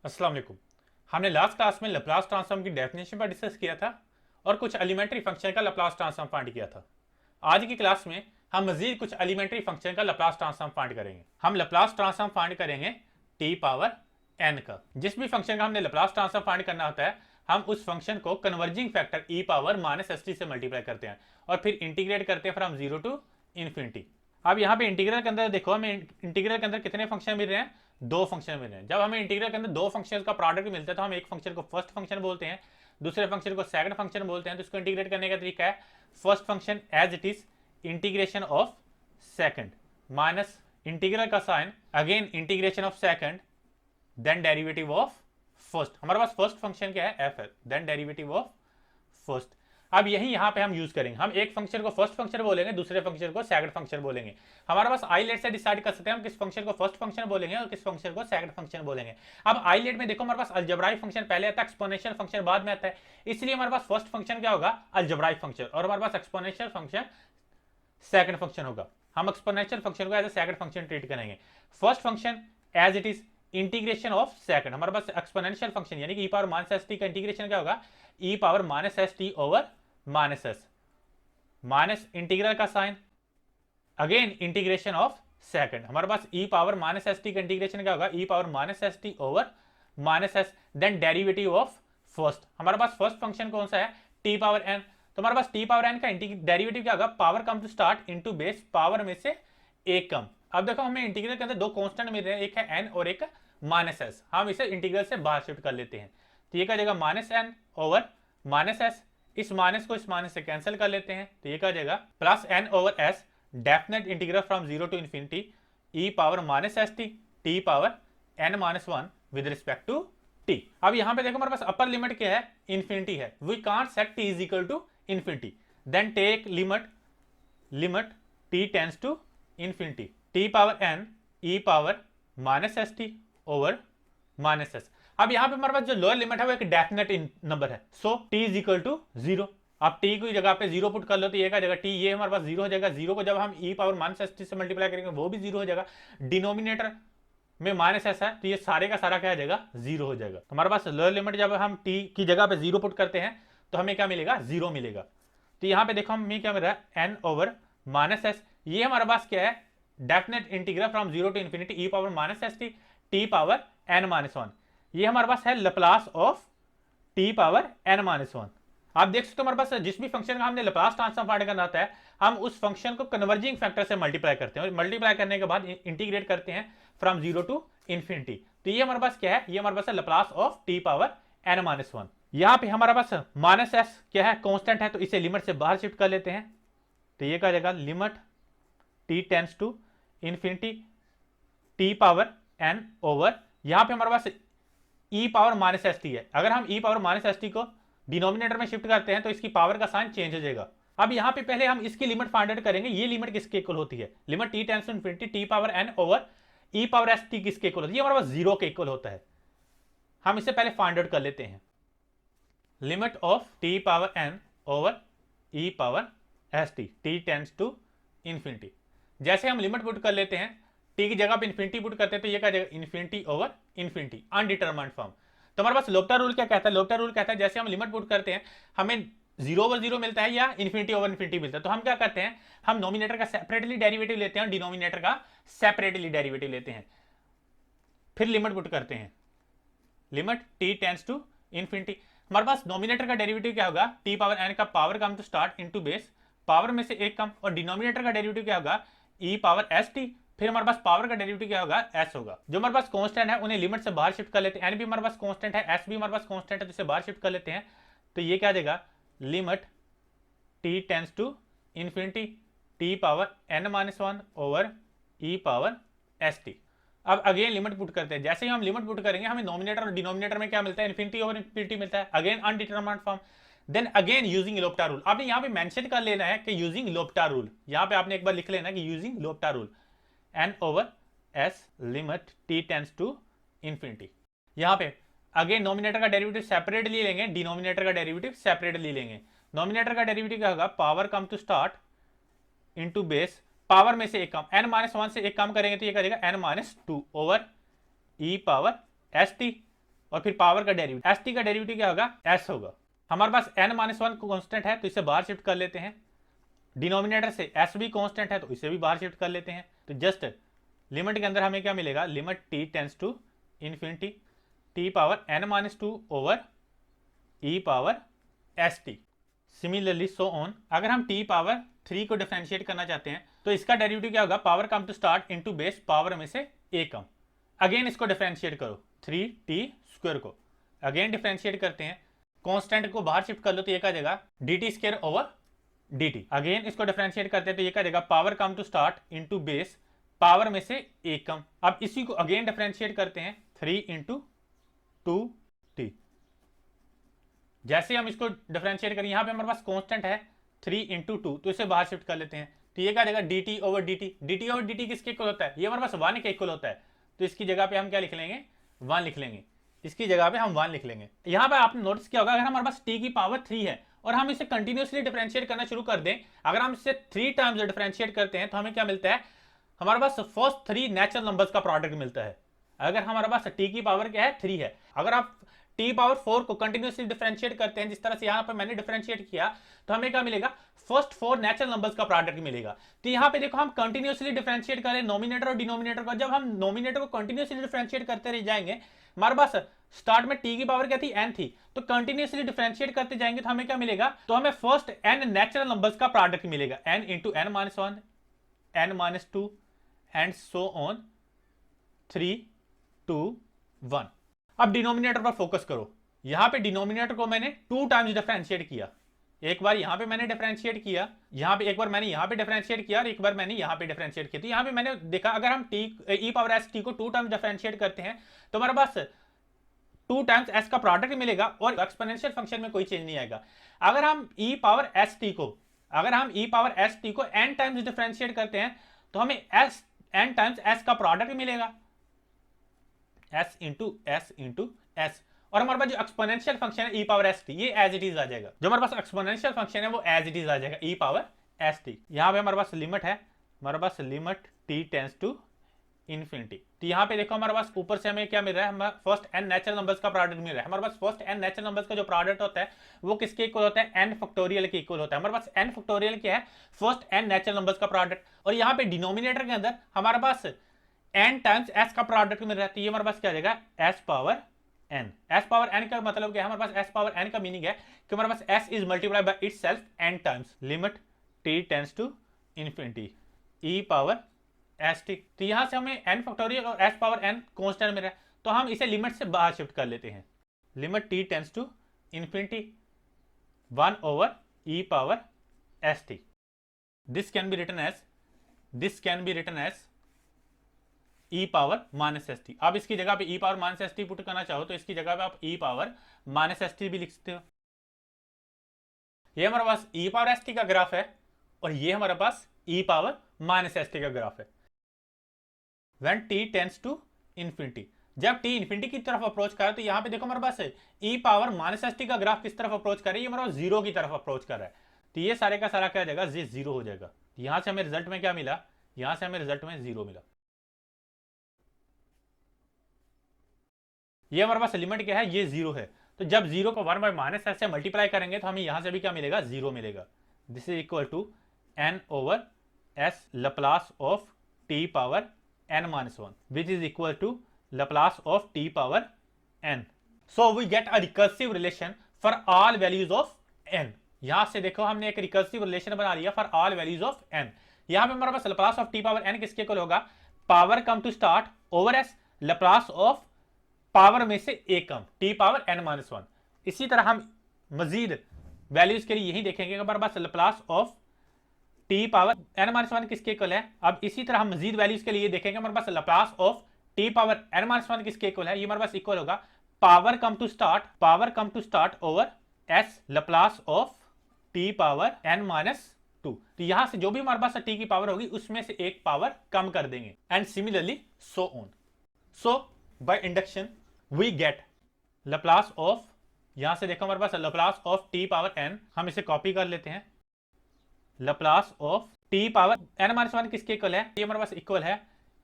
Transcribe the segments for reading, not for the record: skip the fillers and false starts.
अस्सलाम वालेकुम। हमने लास्ट क्लास में लैप्लास ट्रांसफॉर्म की डेफिनेशन पर डिस्कस किया था और कुछ एलिमेंट्री फंक्शन का लैप्लास ट्रांसफॉर्म फाइंड किया था। आज की क्लास में हम मजीद कुछ एलिमेंट्री फंक्शन का लैप्लास ट्रांसफॉर्म फाइंड करेंगे। हम लैप्लास ट्रांसफॉर्म फाइंड करेंगे टी पावर एन का। जिस भी फंक्शन का हमने लैप्लास ट्रांसफॉर्म फाइंड करना होता है, हम उस फंक्शन को कन्वर्जिंग फैक्टर ई पावर माइनस एस टी से मल्टीप्लाई करते हैं और फिर इंटीग्रेट करते हैं फ्रॉम जीरो टू इन्फिनिटी। अब यहाँ पे इंटीग्रल के अंदर देखो, हमें इंटीग्रल के अंदर कितने फंक्शन मिल रहे हैं? दो फंक्शन मिल रहे हैं। जब हमें इंटीग्रल के अंदर दो फंक्शन का प्रोडक्ट मिलता है तो हम एक फंक्शन को फर्स्ट फंक्शन बोलते हैं, दूसरे फंक्शन को सेकंड फंक्शन बोलते हैं। तो इसको इंटीग्रेट करने का तरीका है first function as it is integration of second minus integral का sign again integration of second then derivative of first. हमारे पास फर्स्ट फंक्शन क्या है? एफ है, देन डेरिवेटिव ऑफ फर्स्ट। अब यही यहां पे हम यूज करेंगे। हम एक फंक्शन को फर्स्ट फंक्शन बोलेंगे, दूसरे फंक्शन को सेकंड फंक्शन बोलेंगे। हमारे पास आईलेट से डिसाइड कर सकते हैं हम किस फंक्शन को फर्स्ट फंक्शन बोलेंगे और किस फंक्शन को सेकंड फंक्शन बोलेंगे। अब आईलेट में देखो, हमारे पास अलजेब्राइक फंक्शन पहले आता है, एक्सपोनेंशियल फंक्शन बाद में आता है। इसलिए हमारे पास फर्स्ट फंक्शन क्या होगा? अलजेब्राइक फंक्शन, और हमारे पास एक्सपोनेंशियल फंक्शन सेकंड फंक्शन होगा। हम एक्सपोनेंशियल फंक्शन को as a second function treat करेंगे। First function as it is integration of second. हमारे पास एक्सपोनेंशियल फंक्शन यानी कि e power minus s t का इंटीग्रेशन क्या होगा? E power minus s t over minus s minus integral का sign again integration of second. हमारे पास e power minus s t का इंटीग्रेशन क्या होगा? E power minus s t over minus s then derivative of first. हमारे पास first function कौन सा है? T power n. तो हमारे पास टी पावर एन का डेरिवेटिव क्या होगा? Power come to start into base, power में से एक कम। अब देखो, हमें इंटीग्रल के अंदर दो कांस्टेंट मिल रहे हैं, एक है एन और एक माइनस एस। हम इसे इंटीग्रल से बाहर शिफ्ट कर लेते हैं। तो ये क्या जाएगा? Minus n over minus s. इस माइनस को इस माइनस से कैंसिल कर लेते हैं, तो ये क्या जाएगा? Plus n over s definite integral from zero to infinity e power minus s t t power n minus one with respect to t. अब यहां पे देखो, हमारे पास अपर लिमिट क्या है? इन्फिनिटी है। We can't set t is equal to infinity, then take limit t tends to infinity t power n e power minus s t over minus s. अब यहां पे हमारे पास जो लोअर लिमिट है वो एक डेफिनेट नंबर है, so t is equal to zero. आप टी की जगह पे जीरो पुट कर लो तो ये क्या जगह टी, ये हमारे पास जीरो हो जाएगा। जीरो को जब हम e power minus s T से मल्टीप्लाई करेंगे वो भी जीरो हो जाएगा। डिनोमिनेटर में माइनस एस है तो ये सारे का सारा क्या हो जाएगा? जीरो हो जाएगा। तो हमारे पास लोअर लिमिट जब हम टी की जगह पे जीरो पुट करते हैं तो हमें क्या मिलेगा? जीरो मिलेगा। तो यहाँ पे देखो हमें क्या मिल रहा है? N over minus s. ये हमारे पास क्या है? Definite integral from zero to infinity e power minus s t t power n minus one. ये हमारे पास है Laplace of t power n minus one. आप देख सकते हो, हमारे पास जिस भी फंक्शन का हमने लैप्लास ट्रांसफॉर्म फाइंड करना होता है, हम उस फंक्शन को कन्वर्जिंग फैक्टर से मल्टीप्लाई करते हैं और मल्टीप्लाई करने के बाद इंटीग्रेट करते हैं फ्रॉम जीरो टू इन्फिनिटी। तो ये हमारे पास क्या है? ये हमारे पास है Laplace of t power n minus one. यहां पे हमारे पास माइनस एस क्या है? कांस्टेंट है, तो इसे लिमिट से बाहर शिफ्ट कर लेते हैं। तो ये क्या जाएगा? Limit t tends to infinity t power n over, यहां पे हमारे पास e power minus s t है। अगर हम e power minus s t को डिनोमिनेटर में शिफ्ट करते हैं तो इसकी पावर का साइन चेंज हो जाएगा। अब यहां पे पहले हम इसकी लिमिट फाइंड आउट करेंगे। ये लिमिट किसके इक्वल होती है? Limit t tends to infinity t power n over e power s t किसके इक्वल होती है? ये हमारे पास जीरो के इक्वल होता है। हम इसे पहले फाइंड आउट कर लेते हैं। Limit of t power n over e power s t t tends to infinity. जैसे हम लिमिट पुट कर लेते हैं, टी की जगह पे इन्फिनिटी पुट करते हैं तो ये क्या जाएगा? Infinity over infinity undetermined form. तो हमारे पास लोप्टा रूल क्या कहता है? लोप्टा रूल कहता है जैसे हम लिमिट पुट करते हैं हमें जीरो ओवर जीरो मिलता है या इन्फिनिटी ओवर इन्फिनिटी मिलता है, तो हम क्या करते हैं? हम नोमिनेटर का सेपरेटली डेरिवेटिव लेते हैं और डिनोमिनेटर का सेपरेटली डेरिवेटिव लेते हैं, फिर लिमिट पुट करते हैं। Limit t tends to infinity, हमारे पास नोमिनेटर का डेरिवेटिव क्या होगा? टी पावर एन का power come to start into base, power में से एक कम, और डिनोमिनेटर का डेरिवेटिव क्या होगा? ई पावर एस टी, फिर हमारे पास पावर का डेरिवेटिव क्या होगा? एस होगा। जो हमारे पास कांस्टेंट है उन्हें लिमिट से बाहर शिफ्ट कर लेते हैं। एन भी हमारे पास कांस्टेंट है, एस भी हमारे पास कांस्टेंट है, तो इसे बाहर शिफ्ट कर लेते हैं। तो ये क्या देगा? Limit t tends to infinity t power n minus one over e power s t. अब अगेन लिमिट पुट करते हैं। जैसे ही हम लिमिट पुट करेंगे हमें नोमिनेटर और डिनोमिनेटर में क्या मिलता है? इन्फिनिटी ओवर इन्फिनिटी मिलता है, again undetermined form. Then again using L'Hopital rule. आपने यहां पे मेंशन कर लेना है कि यूजिंग लोप्टा रूल। यहां पे आपने एक बार लिख लेना कि using L'Hopital rule n over s limit t tends to infinity. यहां पे अगेन नोमिनेटर का डेरिवेटिव सेपरेटली लेंगे, डिनोमिनेटर का डेरिवेटिव सेपरेटली लेंगे। नोमिनेटर का डेरिवेटिव क्या होगा? Power come to start into base, power में से एक कम, एन माइनस वन से एक कम करेंगे तो ये करेगा N minus two over e power s t. और फिर पावर का डेरिवेटिव, एस टी का डेरिवेटिव क्या होगा, एस होगा। हमारे पास n माइनस वन कॉन्स्टेंट है तो इसे बाहर शिफ्ट कर लेते हैं, डिनोमिनेटर से s भी कॉन्स्टेंट है तो इसे भी बाहर शिफ्ट कर लेते हैं। तो जस्ट लिमिट के अंदर हमें क्या मिलेगा, limit t tends to infinity t power n minus two over e power s t. Similarly so on, अगर हम t पावर 3 को डिफरेंशिएट करना चाहते हैं तो इसका डेरिवेटिव क्या होगा, power come to start into base power में से a कम। अगेन इसको डिफरेंशिएट करो, 3t स्क्वायर को अगेन डिफरेंशिएट करते हैं, कांस्टेंट को बाहर शिफ्ट कर लो तो ये क्या जाएगा dt square over dt। Again इसको डिफरेंशिएट करते हैं तो ये क्या जाएगा, power come to start into base power में से a कम। अब इसी को अगेन डिफरेंशिएट करते हैं, 3 इंटू 2t। जैसे हम इसको डिफरेंशिएट करें, यहां पे हमारे पास कांस्टेंट है 3 इंटू 2 तो इसे बाहर शिफ्ट कर लेते हैं तो ये क्या जाएगा dt over dt। dt over dt किसके इक्वल होता है, ये हमारे पास 1 के इक्वल होता है, तो इसकी जगह पे हम क्या लिख लेंगे, 1 लिख लेंगे, इसकी जगह पे हम 1 लिख लेंगे। यहां पे आपने नोटिस किया होगा, अगर हमारे पास t की पावर 3 है और हम इसे कंटिन्यूसली डिफरेंशिएट करना शुरू कर दें, अगर हम इसे 3 टाइम्स डिफरेंशिएट करते हैं तो हमें क्या मिलता है, हमारे पास फर्स्ट 3 नेचुरल नंबर्स का प्रोडक्ट मिलता है। अगर हमारे पास t की पावर क्या है, 3 है, अगर आप t पावर 4 को कंटिन्यूसली डिफरेंशिएट करते हैं जिस तरह से यहां पर मैंने डिफरेंशिएट किया, तो हमें क्या मिलेगा, फर्स्ट 4 नेचुरल नंबर्स का प्रोडक्ट मिलेगा। तो यहां पे देखो हम कंटिन्यूसली डिफरेंशिएट करें नोमिनेटर और डिनोमिनेटर का, जब हम नोमिनेटर को कंटिन्यूसली डिफरेंशिएट करते रह जाएंगे, हमारे पास स्टार्ट में t की पावर क्या थी, n थी, तो कंटिन्यूसली डिफरेंशिएट करते जाएंगे तो हमें क्या मिलेगा, तो हमें फर्स्ट n नेचुरल नंबर्स का प्रोडक्ट मिलेगा, n into n minus 1, n minus 2 and so on 3 2 1। अब डिनोमिनेटर पर फोकस करो, यहां पे डिनोमिनेटर को मैंने 2 टाइम्स डिफरेंशिएट किया, एक बार यहां पे मैंने डिफरेंशिएट किया, यहां पे एक बार मैंने यहां पे डिफरेंशिएट किया और एक बार मैंने यहां पे डिफरेंशिएट किया। तो यहां पे मैंने देखा, अगर हम t e power s t को 2 टाइम्स डिफरेंशिएट करते हैं तो हमारे पास 2 टाइम्स s का प्रोडक्ट मिलेगा और एक्सपोनेंशियल फंक्शन में कोई चेंज नहीं आएगा। अगर हम e पावर s t को n टाइम्स डिफरेंशिएट करते हैं तो हमें n टाइम्स s का प्रोडक्ट मिलेगा, s इंटू s, और हमारे पास जो एक्सपोनेंशियल फंक्शन है e पावर एस टी, ये एज इट इज आ जाएगा। जो हमारे पास एक्सपोनेंशियल फंक्शन है वो एज इट इज आ जाएगा e पावर एस टी। यहां पे हमारे पास लिमिट है, हमारे पास limit t tends to infinity. तो यहां पे देखो हमारे पास ऊपर से हमें क्या मिल रहा है, हमारे फर्स्ट n नेचुरल नंबर्स का प्रोडक्ट मिल रहा है। हमारे पास फर्स्ट n नेचुरल नंबर्स का जो प्रोडक्ट होता है वो किसके इक्वल होता है, n फैक्टोरियल के इक्वल होता है। हमारे पास n फैक्टोरियल क्या है, फर्स्ट n नेचुरल नंबर्स का प्रोडक्ट, और यहाँ पे डिनोमिनेटर के अंदर हमारे पास n टाइम्स s का प्रोडक्ट मिल रहा है। तो ये हमारे पास क्या आ जाएगा, s power n। s power n का मतलब क्या है, हमारे पास s पावर n का मीनिंग है कि हमारे पास s is multiply by itself n times limit t tends to infinity e power s t. तो यहां से हमें n फैक्टोरियल और s पावर n कांस्टेंट मिल रहा है, तो हम इसे लिमिट से बाहर शिफ्ट कर लेते हैं, limit t tends to infinity 1 over e power s t. This can be written as e power minus s t. आप इसकी जगह पे e power minus s t put करना चाहो तो इसकी जगह पे आप e power minus s t भी लिख सकते हो। ये हमारे पास e पावर एस टी का ग्राफ है और ये हमारे पास e power minus s t का ग्राफ है। When t tends to infinity, जब t इन्फिनिटी की तरफ अप्रोच कर रहा है तो यहां पे देखो हमारे पास e power minus s t का ग्राफ किस तरफ अप्रोच कर रही है, ये हमारे पास जीरो की तरफ अप्रोच कर रहा है। तो ये सारे का सारा क्या जाएगा, ये जीरो हो जाएगा। यहां से हमें रिजल्ट में क्या मिला, यहां से हमें रिजल्ट में जीरो मिला। ये हमारे पास लिमिट क्या है, ये जीरो है, तो जब जीरो को 1 बाय माइनस एस से मल्टीप्लाई करेंगे तो हमें यहां से भी क्या मिलेगा, जीरो मिलेगा। This is equal to n over s Laplace of t power n minus 1 which is equal to Laplace of t power n. So we get a recursive relation for all values of n. यहां से देखो हमने एक recursive relation बना लिया for all values of n। यहां पे हमारे पास Laplace of t power n किसके इक्वल होगा, power come to start over s Laplace of power में से a कम t पावर n minus 1। इसी तरह हम मजीद वैल्यूज के लिए यही देखेंगे कि हमारे पास Laplace of t power n minus 1 किसके इक्वल है। अब इसी तरह हम मजीद वैल्यूज के लिए देखेंगे, हमारे पास Laplace of t power n minus 1 किसके इक्वल है, ये हमारे पास इक्वल होगा power come to start over s Laplace of t power n minus 2। तो यहां से जो भी हमारे पास t की पावर होगी उसमें से एक पावर कम कर देंगे, and similarly so on. So by induction we get Laplace of, यहां से देखो हमारे पास Laplace of t power n, हम इसे कॉपी कर लेते हैं, Laplace of t power n minus 1 किसके इक्वल है, ये हमारे पास इक्वल है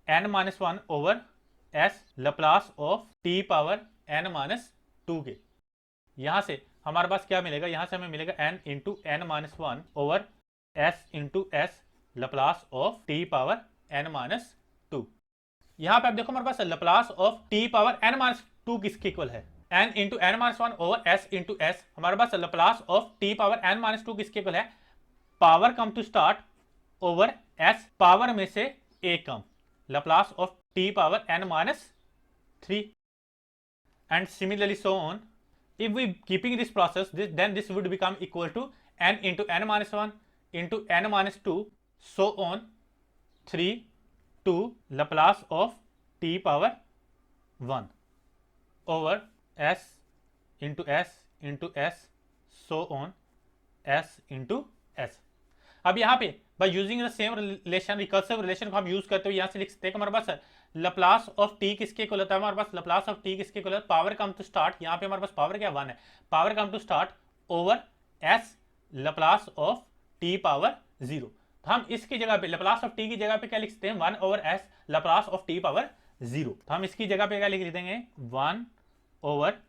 n minus 1 over s Laplace of t power n minus two के। यहां से हमारे पास क्या मिलेगा, यहां से हमें मिलेगा n into n minus one over s into s Laplace of t power n minus two. यहां पे आप देखो हमारे पास Laplace of t power n minus two किसके इक्वल है, n into n minus one over s into s. हमारे पास Laplace of t power n minus two किसके इक्वल है, power come to start over s power में से a कम, Laplace of t power n minus three. And similarly so on. If we keeping this process, then this would become equal to n into n minus 1 into n minus 2, so on 3 to Laplace of t power 1 over s into s so on s into s। अब यहाँ पे by using the same relation, recursive relation को हम use करते हुए यहाँ से लिख सकते हैं कि हमारे पास लप्लास ऑफ टी किसके इक्वल होता है, हमारे पास लप्लास ऑफ टी किसके इक्वल है, पावर कम टू स्टार्ट, यहाँ पे हमारे पास पावर क्या 1 है, power come to start over s Laplace of t power 0। तो हम इसकी जगह पे लप्लास ऑफ टी की जगह पे क्या लिख सकते हैं, 1 over s Laplace of t power 0। तो हम इसकी जगह पे क्या लिख देंगे, 1 over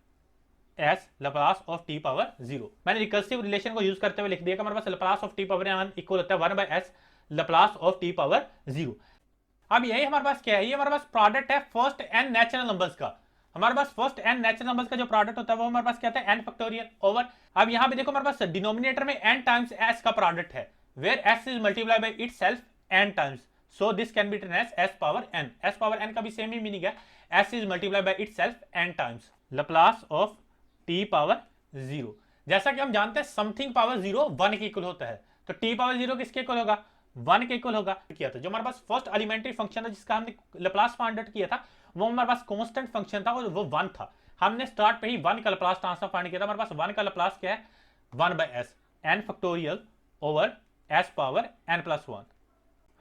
s Laplace of t power 0। मैंने रिकर्सिव रिलेशन को यूज करते हुए लिख दिया कि हमारे पास Laplace of t power 1 equal होता है 1 by s Laplace of t power 0। अब यही हमारे पास क्या है, ये हमारे पास प्रोडक्ट है फर्स्ट एन नेचुरल नंबर्स का। हमारे पास फर्स्ट एन नेचुरल नंबर्स का जो प्रोडक्ट होता है वो हमारे पास क्या होता है, एन फैक्टोरियल ओवर। अब यहां पे देखो हमारे पास डिनोमिनेटर में एन टाइम्स एस का प्रोडक्ट है, where s is multiply by itself n times, so this can be written as s power n. S power n का भी सेम ही मीनिंग है, s is multiply by itself n times Laplace of t power 0। जैसा कि हम जानते हैं something power 0 1 के इक्वल होता है, तो टी पावर 0 किसके इक्वल होगा, 1 के इक्वल होगा। किया था जो हमारे पास फर्स्ट एलिमेंट्री फंक्शन था जिसका हमने लप्लास फाइंड आउट किया था, वो हमारे पास कांस्टेंट फंक्शन था और वो 1 था। हमने स्टार्ट पे ही 1 का लप्लास ट्रांसफॉर्म फाइंड किया था। हमारे पास 1 का लप्लास क्या है, 1 by s n factorial over s power n plus 1।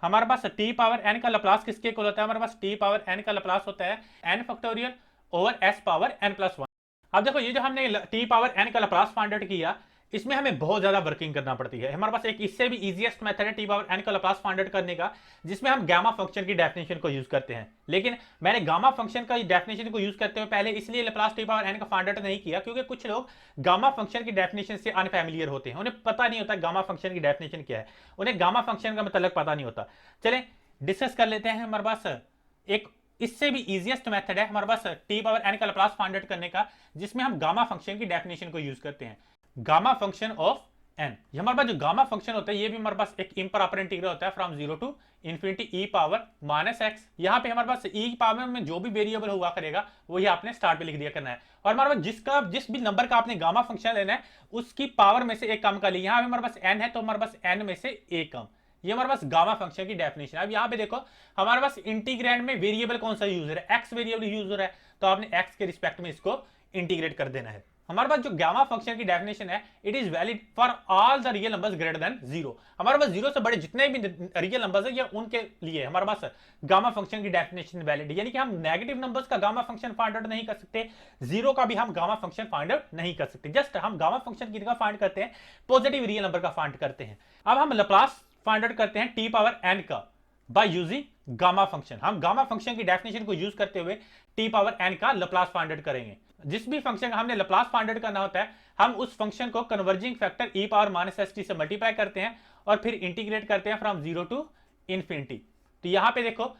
हमारे पास टी पावर एन का लप्लास किसके इक्वल होता है, हमारे पास टी पावर एन का लप्लास होता है n factorial over s power n plus 1। अब देखो ये जो हमने टी पावर एन का लप्लास फाइंड आउट किया, इसमें हमें बहुत ज्यादा वर्किंग करना पड़ती है। हमारे पास एक इससे भी इजीएस्ट मेथड है टी पावर एन का लप्लास फाइंड आउट करने का, जिसमें हम गामा फंक्शन की डेफिनेशन को यूज करते हैं। लेकिन मैंने गामा फंक्शन का डेफिनेशन को यूज करते हुए पहले इसलिए लप्लास टी पावर एन का फाइंड आउट नहीं किया क्योंकि कुछ लोग गामा फंक्शन की डेफिनेशन से अनफैमिलियर होते हैं, उन्हें पता नहीं होता गामा फंक्शन की डेफिनेशन क्या है, उन्हें गामा फंक्शन का मतलब पता नहीं होता। चले डिस्कस कर लेते हैं। हमारे पास एक इससे भी इजीएस्ट मेथड है हमारे पास टी पावर एन का लप्लास फाइंड आउट करने का, जिसमें हम गामा फंक्शन की डेफिनेशन को यूज करते हैं। गामा फंक्शन ऑफ एन, ये हमारे पास जो गामा फंक्शन होता है ये भी हमारे पास एक इम्प्रॉपर इंटीग्रल होता है from 0 to infinity e power minus x. यहाँ पे हमारे पास ई पावर में जो भी वेरिएबल हुआ करेगा वही आपने स्टार्ट पे लिख दिया करना है, और हमारे पास जिस भी नंबर का आपने गामा फंक्शन लेना है उसकी पावर में से एक कम कर ली। यहाँ पे हमारे पास एन है तो हमारे पास एन में से एक कम, ये हमारे पास गामा फंक्शन की डेफिनेशन है। अब यहाँ पे देखो हमारे पास इंटीग्रैंड में वेरिएबल कौन सा यूज हो रहा है, एक्स वेरिएबल यूज हो रहा है, तो आपने एक्स के रिस्पेक्ट में इसको इंटीग्रेट कर देना है। हमारे पास जो गामा फंक्शन की डेफिनेशन है, it is valid for all the real numbers greater than 0। हमारे पास 0 से बड़े जितने भी रियल नंबर्स है, ये उनके लिए हमारे पास गामा फंक्शन की डेफिनेशन वैलिड है। यानी कि हम नेगेटिव नंबर्स का गामा फंक्शन फाइंड आउट नहीं कर सकते, 0 का भी हम गामा फंक्शन फाइंड आउट नहीं कर सकते। जस्ट हम गामा फंक्शन की जगह फाइंड करते हैं पॉजिटिव रियल नंबर का फाइंड करते हैं। अब हम लप्लास फाइंड आउट करते हैं टी पावर एन का बाय यूजिंग गामा फंक्शन। हम गामा फंक्शन की डेफिनेशन को यूज करते हुए टी पावर एन का लप्लास फाइंड आउट करेंगे। जिस भी फंक्शन का हमने लप्लास फाइंड आउट करना होता है, हम उस फंक्शन को कन्वर्जिंग फैक्टर ई पावर माइनस एस टी से मल्टीप्लाई करते हैं और फिर इंटीग्रेट करते हैं फ्रॉम 0 टू इन्फिनिटी। तो यहां पे देखो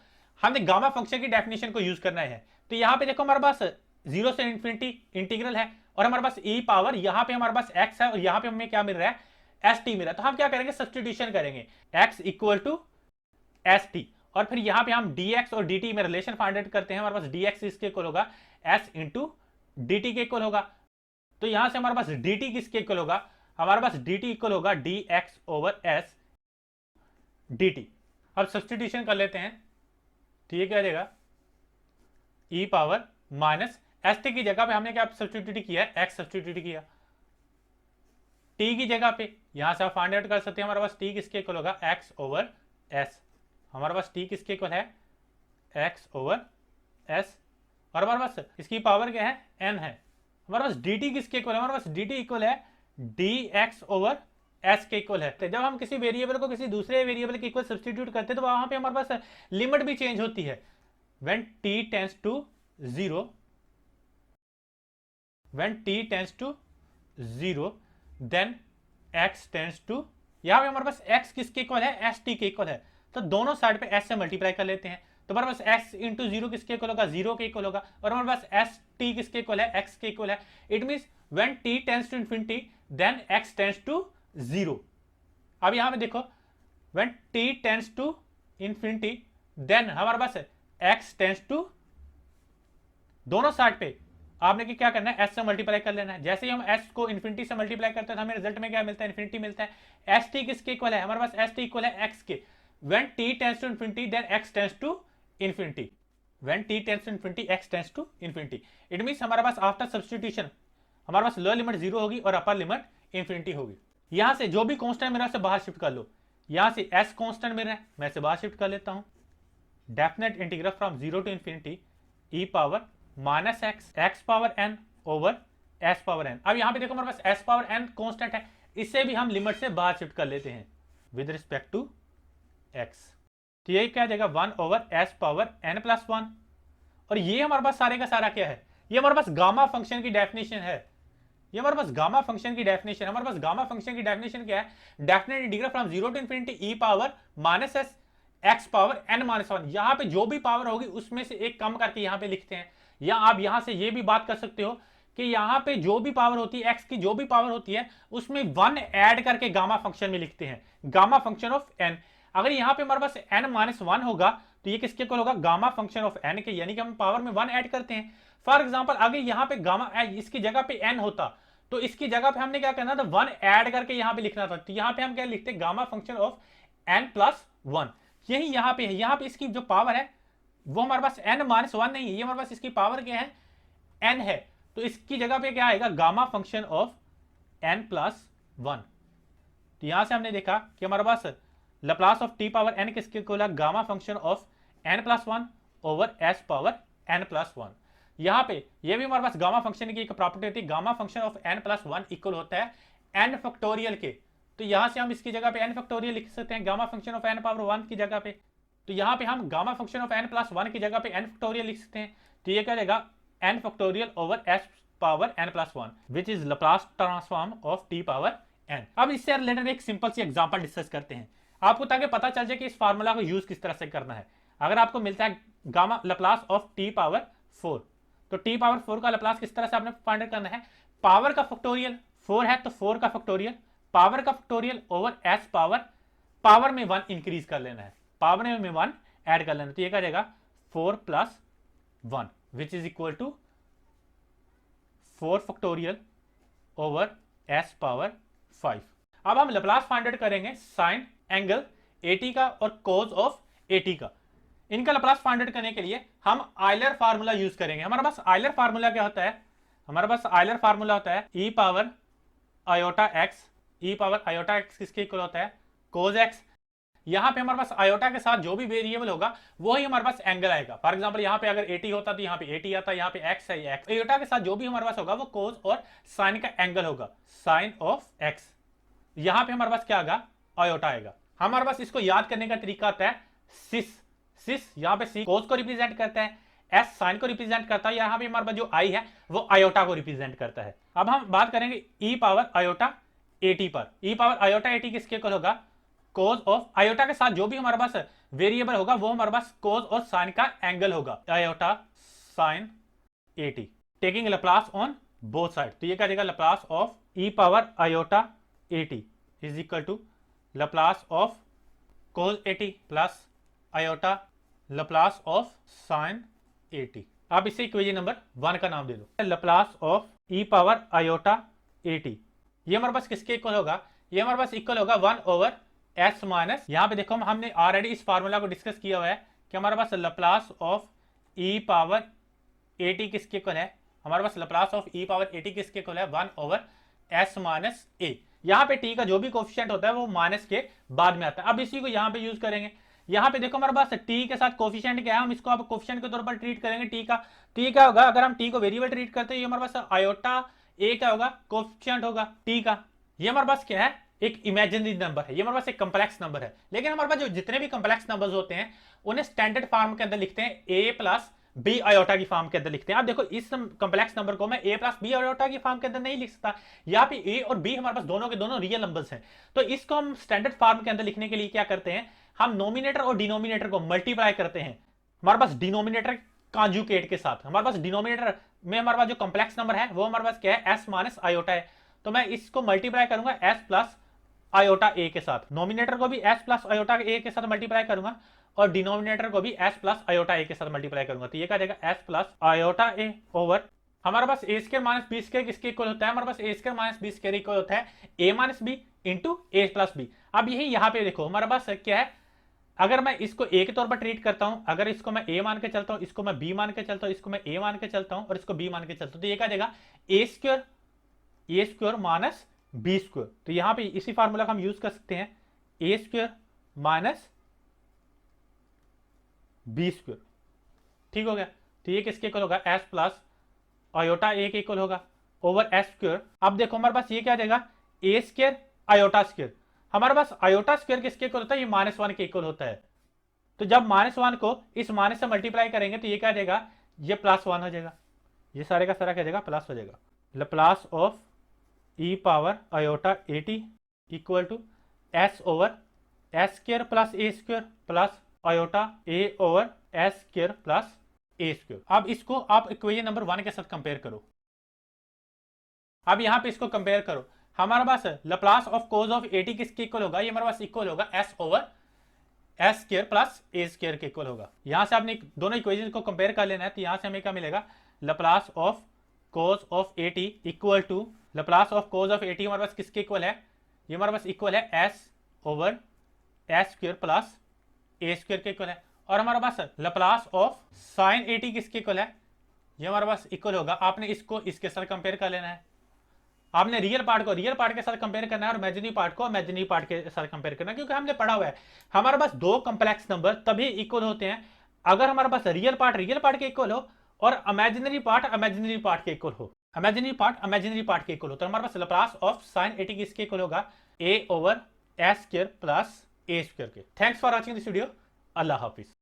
हमने गामा फंक्शन की डेफिनेशन को यूज करना है, तो यहां पे देखो हमारे पास 0 से इन्फिनिटी इंटीग्रल है और हमारे पास ई पावर यहां पे हमारे पास एक्स है और यहां पे हमें क्या मिल रहा है, एस टी मिल रहा है। तो हम क्या करेंगे, सब्सटीट्यूशन करेंगे, x equal to s t, और फिर यहां पे हम dx और dt में रिलेशन फाइंड आउट करते हैं। हमारे पास dx इसके इक्वल होगा s इंटू dt के इक्वल होगा, तो यहां से हमारे पास dt किसके इक्वल होगा, हमारे पास dt इक्वल होगा dx ओवर s dt। अब सब्सटीट्यूशन कर लेते हैं, तो ये क्या देगा, e power minus s T की जगह पे हमने क्या सब्सटीट्यूट किया है, x सब्सटीट्यूट किया, t की जगह पे यहां से आप फाइंड आउट कर सकते हैं। हमारे पास t किसके इक्वल होगा, x ओवर s, हमारे पास t किसके इक्वल है, x ओवर s, और हमारे पास इसकी पावर क्या है, n है। हमारे पास dt किसके इक्वल है, हमारे पास dt इक्वल है dx ओवर s के इक्वल है। तो जब हम किसी वेरिएबल को किसी दूसरे वेरिएबल के इक्वल सब्स्टिट्यूट करते हैं तो वहां पे हमारे पास लिमिट भी चेंज होती है। When t tends to 0 when t tends to 0 then x tends to, यहां पे हमारे पास x किसके इक्वल है, एस टी के इक्वल है, तो दोनों साइड पे s से मल्टीप्लाई कर लेते हैं, तो हमारे पास s इंटू 0 किसके इक्वल होगा, 0 के इक्वल होगा, और हमारे पास एस टी किसके इक्वल है, x के इक्वल है। It means when t tends to infinity then x tends to 0। अब यहां पे देखो when t tends to infinity then हमारे पास x टेंड्स टू, दोनों साइड पे आपने क्या करना है, s से मल्टीप्लाई कर लेना है। जैसे ही हम s को इन्फिनिटी से मल्टीप्लाई करते हैं तो हमें रिजल्ट में क्या मिलता है, इन्फिनिटी मिलता है। एस टी किसके इक्वल है, हमारे पास एस टी इक्वल है x के। When t tends to infinity then x tends to infinity, when t tends to infinity x tends to infinity. It means हमारे पास आफ्टर सब्स्टिट्यूशन हमारे पास लोअर लिमिट 0 होगी और अपर लिमिट इन्फिनिटी होगी। यहां से जो भी कांस्टेंट मेरा से बाहर शिफ्ट कर लो, यहां से s कांस्टेंट मेरा है, मैं से बाहर शिफ्ट कर लेता हूं। Definite integral from 0 to infinity e power minus x power n over s power n। अब यहां पे देखो हमारे पास s पावर n कांस्टेंट है, इससे भी हम लिमिट से बाहर शिफ्ट कर लेते हैं विद रिस्पेक्ट टू x। तो ये क्या जाएगा 1 over s power n plus 1। और ये हमारे पास सारे का सारा क्या है, ये हमारे पास गामा फंक्शन की डेफिनेशन है। ये हमारे पास गामा फंक्शन की डेफिनेशन, हमारे पास गामा फंक्शन की डेफिनेशन क्या है, definite integral from 0 to infinity e power minus s x power n minus 1। यहां पे जो भी पावर होगी उसमें से एक कम करके यहां पे लिखते हैं। या आप यहां से ये भी बात कर सकते हो कि यहां पे जो भी पावर होती है, x की जो भी पावर होती है उसमें 1 ऐड करके गामा फंक्शन में लिखते हैं, गामा फंक्शन ऑफ n। अगर यहां पे हमारे पास n माइनस 1 होगा तो ये किसके इक्वल होगा, गामा फंक्शन ऑफ n के, यानी कि हम पावर में 1 ऐड करते हैं। फॉर एग्जांपल अगर यहां पे गामा इसकी जगह पे n होता तो इसकी जगह पे हमने क्या करना था, 1 ऐड करके यहां पे लिखना था। तो यहां पे हम क्या लिखते हैं, gamma function of n plus 1। यही यहां पे है, यहां पे इसकी जो पावर है वो हमारे पास n माइनस 1 नहीं है, ये हमारे पास इसकी पावर क्या है, n है। तो इसकी जगह पे क्या आएगा, gamma function of n plus 1। तो यहां से हमने देखा कि हमारे पास Laplace of t power n किसके इक्वल है, gamma function of n plus 1 over s power n plus 1। यहां पे ये भी हमारे पास गामा फंक्शन की एक प्रॉपर्टी होती है, gamma function of n plus 1 equal होता है n फैक्टोरियल के। तो यहां से हम इसकी जगह पे n फैक्टोरियल लिख सकते हैं, gamma function of n power 1 की जगह पे। तो यहां पे हम gamma function of n plus 1 की जगह पे n फैक्टोरियल लिख सकते हैं। तो ये क्या रहेगा, n factorial over s power n plus 1 which is Laplace transform of t power n। अब इससे रिलेटेड एक सिंपल सी एग्जांपल डिस्कस करते हैं आपको, ताकि पता चल जाए कि इस फार्मूला को यूज किस तरह से करना है। अगर आपको मिलता है gamma Laplace of t power 4, तो t पावर 4 का लप्लास किस तरह से आपने फाइंड करना है, पावर का फैक्टोरियल 4 है तो 4 का फैक्टोरियल, पावर का फैक्टोरियल ओवर s पावर में 1 इंक्रीज कर लेना है, पावर में 1 ऐड कर लेना। तो ये क्या जाएगा 4 plus 1 which is equal to 4 factorial over s power 5। अब हम लप्लास फाइंड आउट करेंगे साइन एंगल 80 का और कोस ऑफ 80 का। इनका लप्लास फाइंड आउट करने के लिए हम आयलर फार्मूला यूज करेंगे। हमारे पास आयलर फार्मूला क्या होता है, हमारे पास आयलर फार्मूला होता है e power iota x, e power iota x किसके इक्वल होता है, कोस x। यहां पे हमारे पास आयोटा के साथ जो भी वेरिएबल होगा वो ही हमारे पास एंगल आएगा। फॉर एग्जांपल यहां पे अगर 80 होता तो यहां पे 80 आता, यहां पे x है, x आयोटा के साथ जो भी हमारे पास होगा वो कोस और साइन का एंगल होगा, साइन ऑफ x। यहां पे हमारे पास क्या आएगा, आयोटा आएगा। हमारे पास इसको याद करने का तरीका आता है सिस। सिस यहां पे c कोस को रिप्रेजेंट करता है, s साइन को रिप्रेजेंट करता है, यहां पे हमारे पास जो i है वो आयोटा को रिप्रेजेंट करता है। अब हम बात करेंगे e पावर आयोटा 80 पर। e पावर आयोटा 80 किसके इक्वल होगा, कोस ऑफ आयोटा के साथ जो भी हमारे पास वेरिएबल होगा वो हमारे पास कोस और साइन का एंगल होगा, iota sine 80 taking Laplace on both side. तो ये क्या जाएगा, Laplace of e power iota 80 is equal to Laplace of cos 80 plus iota Laplace of sine 80। आप इसे इक्वेशन नंबर 1 का नाम दे दो, Laplace of e power iota 80। ये हमारे पास किसके इक्वल होगा, ये हमारे पास इक्वल होगा 1 ओवर s माइनस, यहां पे देखो हमने ऑलरेडी इस फार्मूला को डिस्कस किया हुआ है कि हमारे पास लप्लास ऑफ e पावर 80 किसके इक्वल है, हमारे पास लप्लास ऑफ e पावर 80 किसके इक्वल है, 1 ओवर s माइनस a। यहां पे t का जो भी कोफिशिएंट होता है वो माइनस के बाद में आता है। अब इसी को यहां पे यूज करेंगे। यहां पे देखो हमारे पास t के साथ कोफिशिएंट क्या है, हम इसको अब कोफिशिएंट के तौर पर ट्रीट करेंगे t का। t क्या होगा, अगर हम t को वेरिएबल ट्रीट करते हैं, ये हमारे पास आयोटा a क्या होगा, कोफिशिएंट होगा t का। ये हमारे पास क्या है, एक इमेजिनरी नंबर है, ये हमारे पास एक कंप्लेक्स नंबर है। लेकिन हमारे पास जो जितने भी कंप्लेक्स नंबर्स होते हैं उन्हें स्टैंडर्ड फॉर्म के अंदर लिखते हैं a प्लस बी आयोटा की फॉर्म के अंदर लिखते हैं। आप देखो इस कंप्लेक्स नंबर को मैं ए प्लस बी आयोटा की फॉर्म के अंदर नहीं लिख सकता, यहाँ पे ए और बी हमारे पास दोनों के दोनों रियल नंबर्स हैं। तो इसको हम स्टैंडर्ड फॉर्म के अंदर लिखने के लिए क्या करते हैं, हम नोमिनेटर और डिनोमिनेटर को मल्टीप्लाई करते हैं। हमारे पास डिनोमिनेटर कॉन्जुगेट के साथ, हमारे पास डिनोमिनेटर में हमारे पास जो कॉम्प्लेक्स नंबर है वो हमारे पास क्या है, एस माइनस आयोटा है। तो मैं इसको मल्टीप्लाई करूंगा एस प्लस आयोटा ए के साथ, नोमिनेटर को भी एस प्लस आयोटा ए के साथ मल्टीप्लाई करूंगा और डिनोमिनेटर को भी एस प्लस आयोटा ए के साथ मल्टीप्लाई करूंगा। तो ये क्या जाएगा, s plus iota a over हमारे पास a square minus b square किसके इक्वल होता है, हमारे पास a square minus b square equal होता है a minus b into a plus b. अब यही यहाँ पे देखो हमारे पास क्या है, अगर मैं इसको ए के तौर पर ट्रीट करता हूं, अगर इसको मैं ए मान के चलता हूं, इसको मैं बी मान के चलता हूं, इसको मैं ए मान के चलता हूं और इसको बी मान के चलता हूं, तो ये क्या जाएगा, ए स्क्वायर माइनस बी स्क्वायर। तो यहां पे इसी फार्मूला का हम यूज कर सकते हैं, ए स्क्वायर माइनस बी स्क्वायर। ठीक हो गया। तो ये किसके इक्वल होगा, एस प्लस आयोटा ए के इक्वल होगा ओवर एस स्क्वायर। अब देखो हमारे पास ये क्या जाएगा, ए स्क्वायर आयोटा स्क्वायर। हमारे पास आयोटा स्क्वायर किसके इक्वल होता है, ये -1 के इक्वल होता है। तो जब -1 को इस माइनस से मल्टीप्लाई करेंगे तो ये क्या जाएगा, ये +1 हो जाएगा, ये सारे का सारा क्या जाएगा, प्लस हो जाएगा। Laplace of e power iota a t equal to s over s square plus a square plus iota a over s square plus a square. अब इसको आप इक्वेशन नंबर 1 के साथ कंपेयर करो। अब यहां पे इसको कंपेयर करो, हमारे पास Laplace of cos of a t किसके इक्वल होगा, ये हमारे पास इक्वल होगा s over s square plus a square के इक्वल होगा। यहां से आपने दोनों इक्वेशन को कंपेयर कर लेना है। तो यहां से हमें क्या मिलेगा, Laplace of cos of a t equal to Laplace of cos of a t हमारे पास किसके इक्वल है, ये हमारे पास इक्वल है s over s square plus a square के इक्वल है। और हमारे पास Laplace of sine a t किसके इक्वल है, ये हमारे पास इक्वल होगा, आपने इसको इसके साथ कंपेयर कर लेना है। आपने रियल पार्ट को रियल पार्ट के साथ कंपेयर करना है और इमेजिनरी पार्ट को इमेजिनरी पार्ट के साथ कंपेयर करना है, क्योंकि हमने पढ़ा हुआ है हमारे पास दो कॉम्प्लेक्स नंबर तभी इक्वल होते हैं अगर हमारे पास रियल पार्ट के इक्वल हो और इमेजिनरी पार्ट इमेजिनरी पार्ट के इक्वल हो, इमेजिनरी पार्ट इमेजिनरी पार्ट के इक्वल हो। तो हमारे पास Laplace of sine a t किसके इक्वल होगा, a over s square plus a square के। Thanks for watching this video. अल्लाह हाफिज।